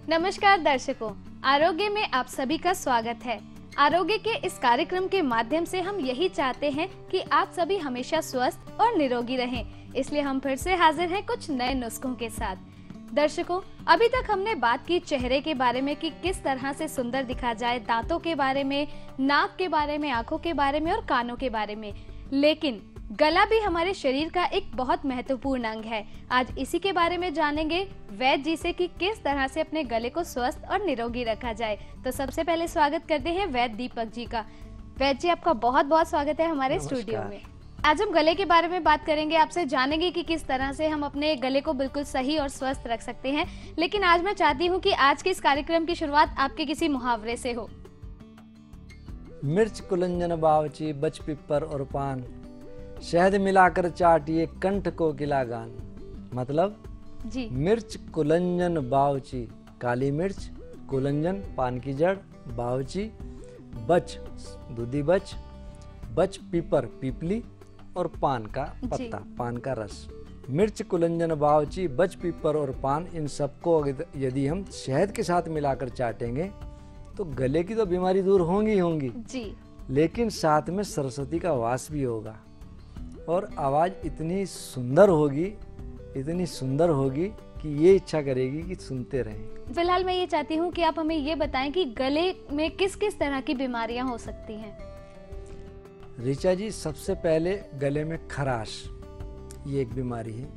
नमस्कार दर्शकों, आरोग्य में आप सभी का स्वागत है। आरोग्य के इस कार्यक्रम के माध्यम से हम यही चाहते हैं कि आप सभी हमेशा स्वस्थ और निरोगी रहें। इसलिए हम फिर से हाजिर हैं कुछ नए नुस्खों के साथ। दर्शकों, अभी तक हमने बात की चेहरे के बारे में कि किस तरह से सुंदर दिखा जाए, दांतों के बारे में, नाक के बारे में, आंखों के बारे में और कानों के बारे में, लेकिन गला भी हमारे शरीर का एक बहुत महत्वपूर्ण अंग है। आज इसी के बारे में जानेंगे वैद्य जी से कि किस तरह से अपने गले को स्वस्थ और निरोगी रखा जाए। तो सबसे पहले स्वागत करते हैं वैद्य दीपक जी का। वैद्य जी, आपका बहुत बहुत स्वागत है हमारे स्टूडियो में। आज हम गले के बारे में बात करेंगे, आपसे जानेंगे कि किस तरह से हम अपने गले को बिल्कुल सही और स्वस्थ रख सकते हैं। लेकिन आज मैं चाहती हूँ कि आज के इस कार्यक्रम की शुरुआत आपके किसी मुहावरे से हो। मिर्च कुलंजन बावची बच पिप्पर और पान, शहद मिलाकर चाटिए कंठ को किला गान। मतलब जी, मिर्च कुलंजन बावची काली मिर्च, कुलंजन पान की जड़, बावची बच दूधी बच, बच पीपर पीपली और पान का पत्ता, पान का रस। मिर्च कुलंजन बावची बच पीपर और पान, इन सबको यदि हम शहद के साथ मिलाकर चाटेंगे तो गले की तो बीमारी दूर होंगी होंगी जी, लेकिन साथ में सरस्वती का वास भी होगा और आवाज़ इतनी सुंदर होगी कि ये इच्छा करेगी कि सुनते रहें। फिलहाल मैं ये चाहती हूँ कि आप हमें ये बताएं कि गले में किस किस तरह की बीमारियां हो सकती हैं। ऋचा जी, सबसे पहले गले में खराश, ये एक बीमारी है।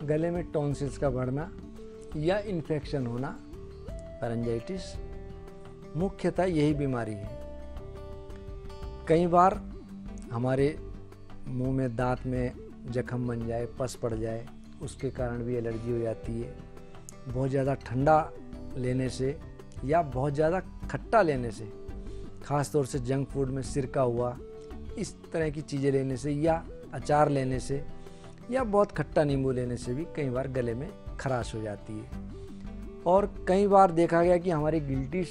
गले में टॉन्सिल्स का बढ़ना या इन्फेक्शन होना, पैरेंजाइटिस, मुख्यतः यही बीमारी है। कई बार हमारे मुंह में, दांत में जख्म बन जाए, पस पड़ जाए, उसके कारण भी एलर्जी हो जाती है। बहुत ज़्यादा ठंडा लेने से या बहुत ज़्यादा खट्टा लेने से, ख़ास तौर से जंक फूड में सिरका हुआ, इस तरह की चीज़ें लेने से या अचार लेने से या बहुत खट्टा नींबू लेने से भी कई बार गले में खराश हो जाती है। और कई बार देखा गया कि हमारी गिल्टी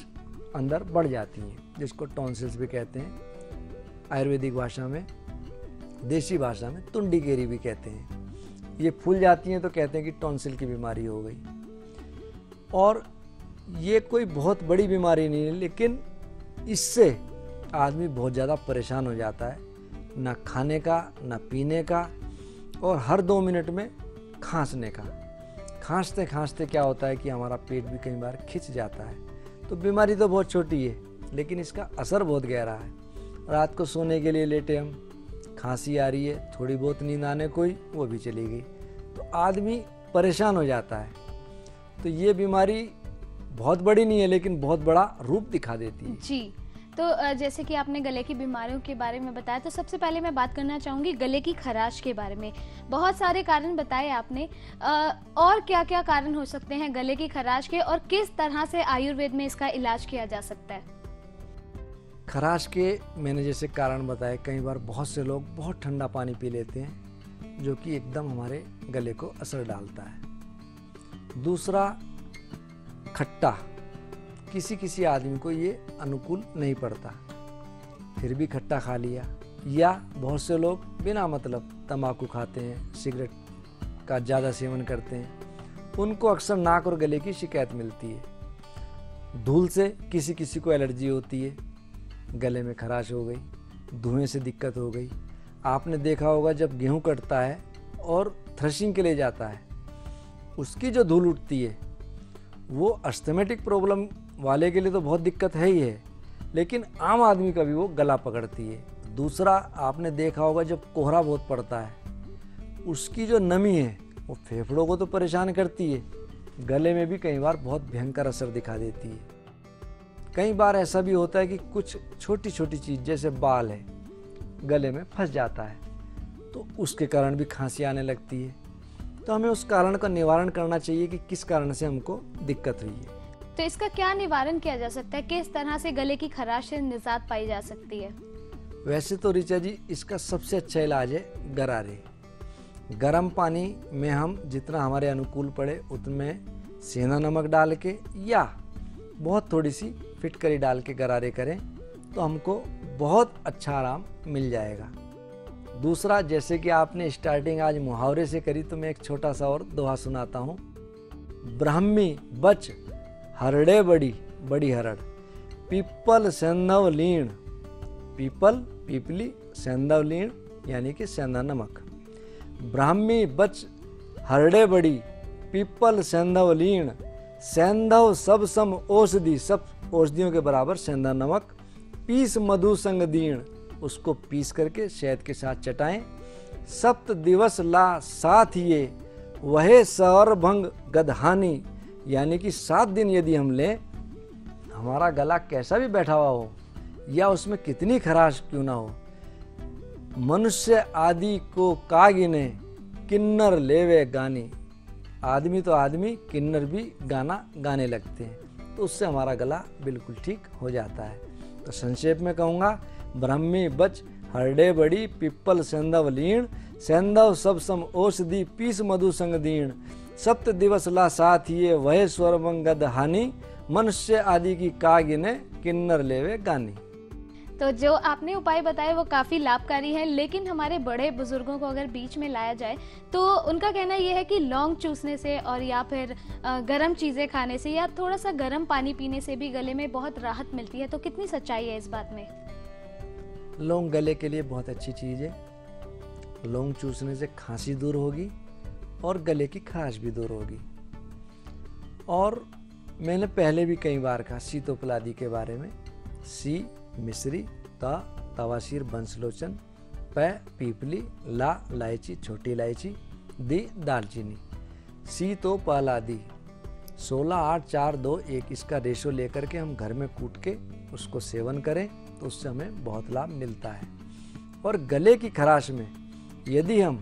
अंदर बढ़ जाती हैं, जिसको टॉन्सिल्स भी कहते हैं, आयुर्वेदिक भाषा में, देसी भाषा में तुंडी केरी भी कहते हैं। ये फूल जाती हैं तो कहते हैं कि टॉन्सिल की बीमारी हो गई। और ये कोई बहुत बड़ी बीमारी नहीं है, लेकिन इससे आदमी बहुत ज़्यादा परेशान हो जाता है, ना खाने का ना पीने का, और हर 2 मिनट में खांसने का। खांसते खांसते क्या होता है कि हमारा पेट भी कई बार खिंच जाता है। तो बीमारी तो बहुत छोटी है, लेकिन इसका असर बहुत गहरा है। रात को सोने के लिए लेटे हम, खांसी आ रही है, थोड़ी बहुत नींद आने कोई, वो भी चली गई, तो आदमी परेशान हो जाता है। तो ये बीमारी बहुत बड़ी नहीं है, लेकिन बहुत बड़ा रूप दिखा देती है। जी, तो जैसे कि आपने गले की बीमारियों के बारे में बताया, तो सबसे पहले मैं बात करना चाहूँगी गले की खराश के बारे में। बहुत सारे कारण बताए आपने, और क्या क्या कारण हो सकते हैं गले की खराश के, और किस तरह से आयुर्वेद में इसका इलाज किया जा सकता है? खराश के मैंने जैसे कारण बताए, कई बार बहुत से लोग बहुत ठंडा पानी पी लेते हैं, जो कि एकदम हमारे गले को असर डालता है। दूसरा, खट्टा, किसी किसी आदमी को ये अनुकूल नहीं पड़ता, फिर भी खट्टा खा लिया। या बहुत से लोग बिना मतलब तंबाकू खाते हैं, सिगरेट का ज़्यादा सेवन करते हैं, उनको अक्सर नाक और गले की शिकायत मिलती है। धूल से किसी किसी को एलर्जी होती है, गले में खराश हो गई, धुएं से दिक्कत हो गई। आपने देखा होगा जब गेहूं कटता है और थ्रेशिंग के लिए जाता है, उसकी जो धूल उठती है वो अस्थमेटिक प्रॉब्लम वाले के लिए तो बहुत दिक्कत है ही है, लेकिन आम आदमी का भी वो गला पकड़ती है। दूसरा, आपने देखा होगा जब कोहरा बहुत पड़ता है, उसकी जो नमी है वो फेफड़ों को तो परेशान करती है, गले में भी कई बार बहुत भयंकर असर दिखा देती है। कई बार ऐसा भी होता है कि कुछ छोटी छोटी चीज़ जैसे बाल है गले में फंस जाता है, तो उसके कारण भी खांसी आने लगती है। तो हमें उस कारण का निवारण करना चाहिए कि किस कारण से हमको दिक्कत हुई है। तो इसका क्या निवारण किया जा सकता है? किस तरह से गले की खराश से निजात पाई जा सकती है? वैसे तो ऋचा जी, इसका सबसे अच्छा इलाज है गरारे। गर्म पानी में हम जितना हमारे अनुकूल पड़े उतने सेंधा नमक डाल के या बहुत थोड़ी सी फिटकरी डाल के गरारे करें तो हमको बहुत अच्छा आराम मिल जाएगा। दूसरा, जैसे कि आपने स्टार्टिंग आज मुहावरे से करी, तो मैं एक छोटा सा और दोहा सुनाता हूँ। ब्राह्मी बच हरड़े बड़ी, बड़ी हरड़, पीपल सेंधव लीण, पीपल पीपली, सेंधव लीण यानी कि सेंधा नमक, ब्राह्मी बच हरड़े बड़ी, पीपल सेंधव लीण, सेंधव सब सम औषधि, सब औषधियों के बराबर सेंधा नमक, पीस मधु संग दीण, उसको पीस करके शहद के साथ चटाएं, सप्त दिवस ला साथ ये, वह सौर भंग गदहानी, यानी कि 7 दिन यदि हम लें, हमारा गला कैसा भी बैठा हुआ हो या उसमें कितनी खराश क्यों ना हो, मनुष्य आदि को कागिने, किन्नर लेवे गानी, आदमी तो आदमी, किन्नर भी गाना गाने लगते हैं, तो उससे हमारा गला बिल्कुल ठीक हो जाता है। तो संक्षेप में कहूँगा, ब्राह्मी बच हरड़े बड़ी, पिप्पल सेंधव लीण, सेंधव सब सम औषधि, पीस मधु संग दीण, सप्त दिवस ला साथ ये, वह स्वरमंगद हानि, मनुष्य आदि की कागिने, किन्नर लेवे गानी। तो जो आपने उपाय बताए वो काफ़ी लाभकारी है, लेकिन हमारे बड़े बुजुर्गों को अगर बीच में लाया जाए तो उनका कहना ये है कि लौंग चूसने से और या फिर गर्म चीज़ें खाने से या थोड़ा सा गर्म पानी पीने से भी गले में बहुत राहत मिलती है, तो कितनी सच्चाई है इस बात में? लौंग गले के लिए बहुत अच्छी चीज़ है। लौंग चूसने से खांसी दूर होगी और गले की खराश भी दूर होगी। और मैंने पहले भी कई बार कहा सीतोपलादी के बारे में, सी मिश्री, ता तवाशीर बंसलोचन, पै पीपली, ला इलायची छोटी इलायची, दी दालचीनी, सी तो पलादी 16, 8, 4, 2, 1 इसका रेशो लेकर के हम घर में कूट के उसको सेवन करें तो उससे हमें बहुत लाभ मिलता है। और गले की खराश में यदि हम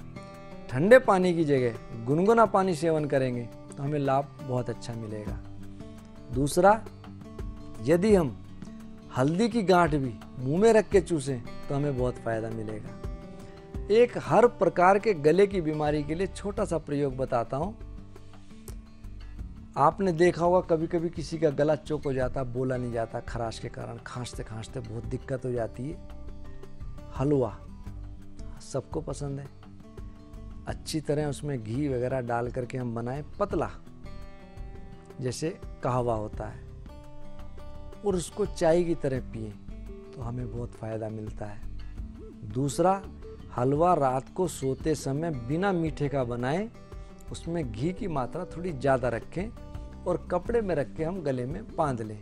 ठंडे पानी की जगह गुनगुना पानी सेवन करेंगे तो हमें लाभ बहुत अच्छा मिलेगा। दूसरा, यदि हम हल्दी की गांठ भी मुंह में रख के चूसें तो हमें बहुत फायदा मिलेगा। एक हर प्रकार के गले की बीमारी के लिए छोटा सा प्रयोग बताता हूं। आपने देखा होगा कभी कभी किसी का गला चोक हो जाता, बोला नहीं जाता खराश के कारण, खांसते खांसते बहुत दिक्कत हो जाती है। हलवा सबको पसंद है, अच्छी तरह उसमें घी वगैरह डाल करके हम बनाएं पतला, जैसे कहवा होता है, और उसको चाय की तरह पिएं तो हमें बहुत फ़ायदा मिलता है। दूसरा, हलवा रात को सोते समय बिना मीठे का बनाएं, उसमें घी की मात्रा थोड़ी ज़्यादा रखें और कपड़े में रख के हम गले में बांध लें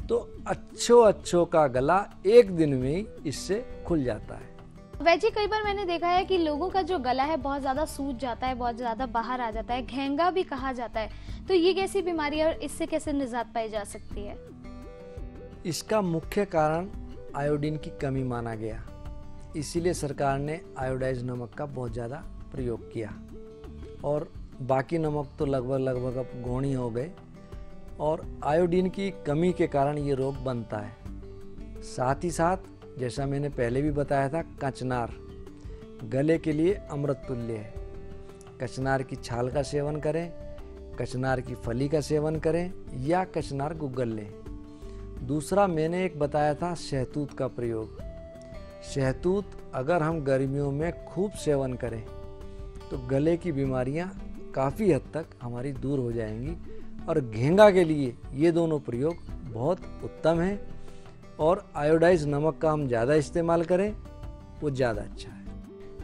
तो अच्छो का गला एक दिन में ही इससे खुल जाता है। वैसे कई बार मैंने देखा है कि लोगों का जो गला है बहुत ज़्यादा सूज जाता है, बहुत ज़्यादा बाहर आ जाता है, घेंगा भी कहा जाता है, तो ये कैसी बीमारी है और इससे कैसे निजात पाई जा सकती है? इसका मुख्य कारण आयोडीन की कमी माना गया, इसीलिए सरकार ने आयोडाइज नमक का बहुत ज़्यादा प्रयोग किया और बाकी नमक तो लगभग अब गौणी हो गए और आयोडीन की कमी के कारण ये रोग बनता है। साथ ही साथ जैसा मैंने पहले भी बताया था, कचनार गले के लिए अमृत तुल्य है। कचनार की छाल का सेवन करें, कचनार की फली का सेवन करें या कचनार गुग्गल लें। दूसरा मैंने एक बताया था शहतूत का प्रयोग। शहतूत अगर हम गर्मियों में खूब सेवन करें तो गले की बीमारियां काफ़ी हद तक हमारी दूर हो जाएंगी और घेंगा के लिए ये दोनों प्रयोग बहुत उत्तम हैं और आयोडाइज नमक का हम ज़्यादा इस्तेमाल करें वो ज़्यादा अच्छा है।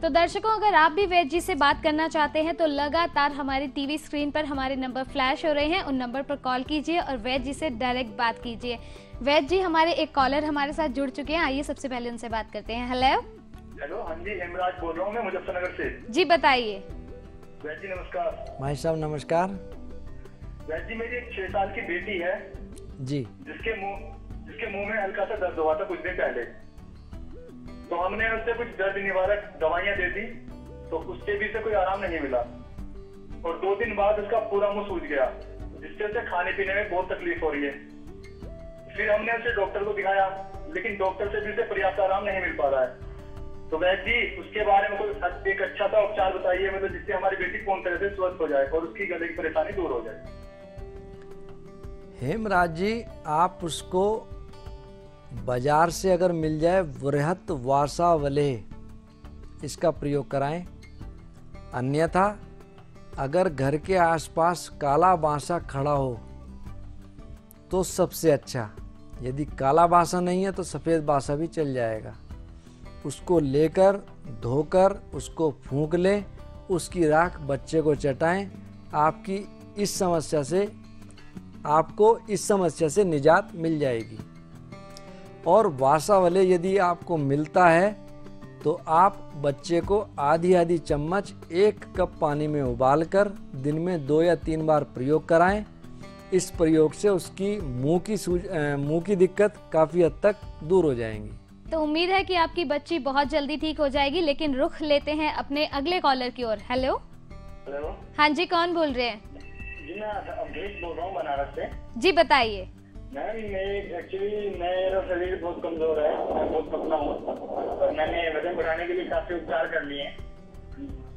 तो दर्शकों, अगर आप भी वैद्य जी से बात करना चाहते हैं तो लगातार हमारी टीवी स्क्रीन पर हमारे नंबर फ्लैश हो रहे हैं, उन नंबर पर कॉल कीजिए और वैद्य जी से डायरेक्ट बात कीजिए। वैद्य जी, हमारे एक कॉलर हमारे साथ जुड़ चुके हैं, आइए सबसे पहले उनसे बात करते हैं। हेलो, हाँ जी, हेमराज बोल रहा हूँ मैं मुजफ्फरनगर से। जी बताइए। वैद्य जी नमस्कार। भाई साहब नमस्कार। वैद्य जी, मेरी एक 6 साल की बेटी है जी, जिसके मुंह में हल्का सा दर्द हुआ था कुछ दिन पहले, तो हमने उससे कुछ दर्द निवारक दवाइयाँ दे दी तो उससे भी कोई आराम नहीं मिला और 2 दिन बाद उसका पूरा मुंह सूज गया जिससे उसे खाने पीने में बहुत तकलीफ हो रही है। फिर हमने उसे डॉक्टर को दिखाया लेकिन डॉक्टर से भी उसे पर्याप्त आराम नहीं मिल पा रहा है। तो वैद्य जी, उसके बारे में कोई एक अच्छा सा उपचार बताइए, मतलब जिससे हमारी बेटी पूर्ण तरह से स्वस्थ हो जाए और उसकी गले की परेशानी दूर हो जाए। हेमराज जी, आप उसको बाजार से अगर मिल जाए वृहत वासा वले इसका प्रयोग कराएं। अन्यथा अगर घर के आसपास काला बांसा खड़ा हो तो सबसे अच्छा। यदि काला बासा नहीं है तो सफ़ेद बासा भी चल जाएगा। उसको लेकर धोकर उसको फूंक लें, उसकी राख बच्चे को चटाएं। आपको इस समस्या से निजात मिल जाएगी। और वासावले यदि आपको मिलता है तो आप बच्चे को आधी चम्मच 1 कप पानी में उबालकर दिन में 2 या 3 बार प्रयोग कराएं। इस प्रयोग से उसकी मुंह की दिक्कत काफ़ी हद तक दूर हो जाएंगी। तो उम्मीद है कि आपकी बच्ची बहुत जल्दी ठीक हो जाएगी। लेकिन रुख लेते हैं अपने अगले कॉलर की ओर। हेलो। हेलो। हाँ जी, कौन बोल रहे हैं? जी मैं अवधेश बोल रहा हूँ बनारस से। जी बताइए। मैम मेरा शरीर बहुत कमजोर है, मैं बहुत पतला हूँ और मैंने वजन बढ़ाने के लिए काफी उपचार कर लिए हैं।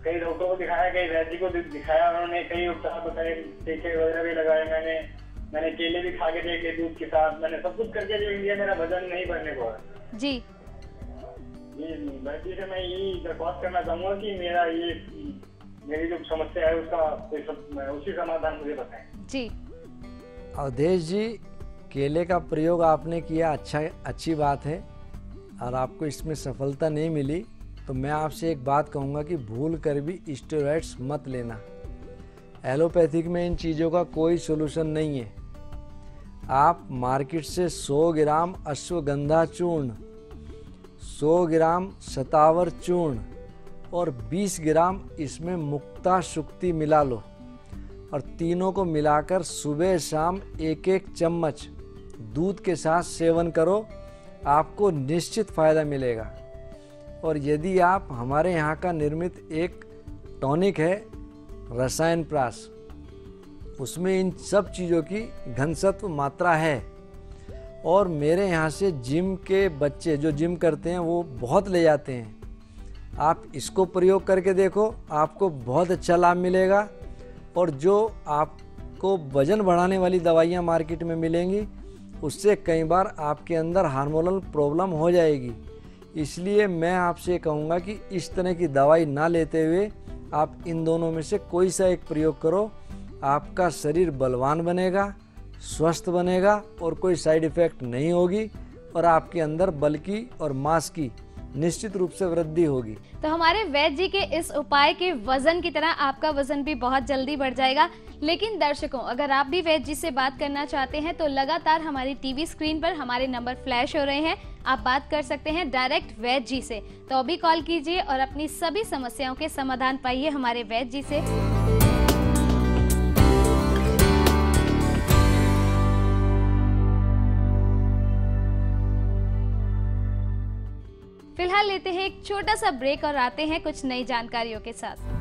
कई डॉक्टरों को दिखाया, कई वैद्य को दिखाया, उन्होंने कई उपचार बताए, टीके वगैरह भी लगाए। मैंने केले भी खा के देखे दूध के साथ, मैंने सब कुछ करके देख लिया, मेरा वजन नहीं बढ़ने को है। जी वैद्य से मैं यही दरख्वास्त करना चाहूंगा कि मेरी जो समस्या है उसका उसी समाधान मुझे बताएं। जी अवधेश जी, केले का प्रयोग आपने किया, अच्छी बात है, और आपको इसमें सफलता नहीं मिली तो मैं आपसे एक बात कहूँगा कि भूल कर भी स्टेरॉइड्स मत लेना। एलोपैथिक में इन चीज़ों का कोई सोल्यूशन नहीं है। आप मार्केट से 100 ग्राम अश्वगंधा चूर्ण, 100 ग्राम शतावर चूर्ण और 20 ग्राम इसमें मुक्ता शुक्ति मिला लो और तीनों को मिलाकर सुबह शाम 1-1 चम्मच दूध के साथ सेवन करो, आपको निश्चित फ़ायदा मिलेगा। और यदि आप हमारे यहाँ का निर्मित एक टॉनिक है रसायन प्राश, उसमें इन सब चीज़ों की घनसत्व मात्रा है। और मेरे यहाँ से जिम के बच्चे जो जिम करते हैं वो बहुत ले जाते हैं। आप इसको प्रयोग करके देखो, आपको बहुत अच्छा लाभ मिलेगा। और जो आपको वजन बढ़ाने वाली दवाइयाँ मार्केट में मिलेंगी उससे कई बार आपके अंदर हार्मोनल प्रॉब्लम हो जाएगी। इसलिए मैं आपसे कहूँगा कि इस तरह की दवाई ना लेते हुए आप इन दोनों में से कोई सा एक प्रयोग करो। आपका शरीर बलवान बनेगा, स्वस्थ बनेगा और कोई साइड इफ़ेक्ट नहीं होगी और आपके अंदर बल की और मांस की निश्चित रूप से वृद्धि होगी। तो हमारे वैद्य जी के इस उपाय के वजन की तरह आपका वजन भी बहुत जल्दी बढ़ जाएगा। लेकिन दर्शकों, अगर आप भी वैद्य जी से बात करना चाहते हैं तो लगातार हमारी टीवी स्क्रीन पर हमारे नंबर फ्लैश हो रहे हैं, आप बात कर सकते हैं डायरेक्ट वैद्य जी से। तो अभी कॉल कीजिए और अपनी सभी समस्याओं के समाधान पाइए हमारे वैद्य जी से। फिलहाल लेते हैं एक छोटा सा ब्रेक और आते हैं कुछ नई जानकारियों के साथ।